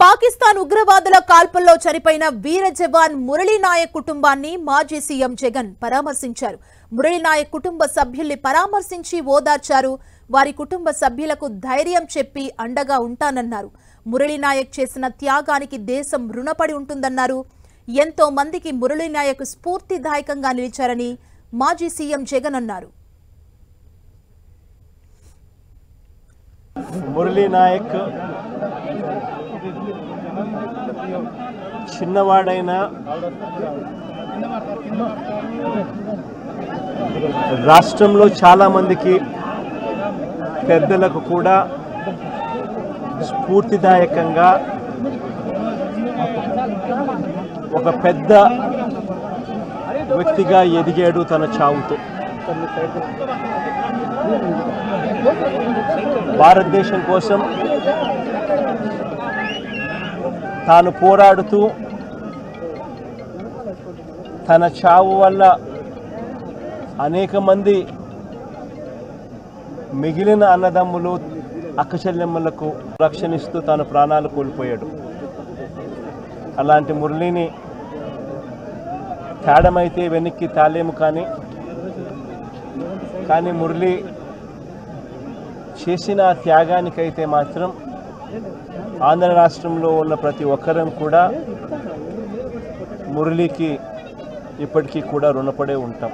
పాకిస్తాన్ ఉగ్రవాదుల కాల్పుల్లో చనిపోయిన వీర జవాన్ మురళీ నాయక్ కుటుంబాన్ని మాజీ సీఎం జగన్ పరామర్శించారు. మురళీ నాయక్ కుటుంబ సభ్యుల్ని పరామర్శించి ఓదార్చారు. వారి కుటుంబ సభ్యులకు ధైర్యం చెప్పి అండగా ఉంటానన్నారు. మురళీ నాయక్ చేసిన త్యాగానికి దేశం రుణపడి ఉంటుందన్నారు. ఎంతో మందికి మురళీ నాయక్ స్ఫూర్తిదాయకంగా నిలిచారని మాజీ సీఎం జగన్ అన్నారు. మురళీ నాయక్ చిన్నవాడైన రాష్ట్రంలో చాలా మందికి పెద్దలకు కూడా స్ఫూర్తిదాయకంగా ఒక పెద్ద వ్యక్తిగా ఎదిగాడు తన చావుతో. భారతదేశం కోసం తాను పోరాడుతూ తన చావు వల్ల అనేక మంది మిగిలిన అన్నదమ్ములు అక్కచెల్లెమ్మలకు రక్షణిస్తూ తాను ప్రాణాలు కోల్పోయాడు. అలాంటి మురళిని తేడమైతే వెనక్కి తాలేము, కానీ మురళి చేసిన త్యాగానికైతే మాత్రం ఆంధ్ర రాష్ట్రంలో ఉన్న ప్రతి ఒక్కరం కూడా మురళికి ఇప్పటికీ కూడా రుణపడే ఉంటాం.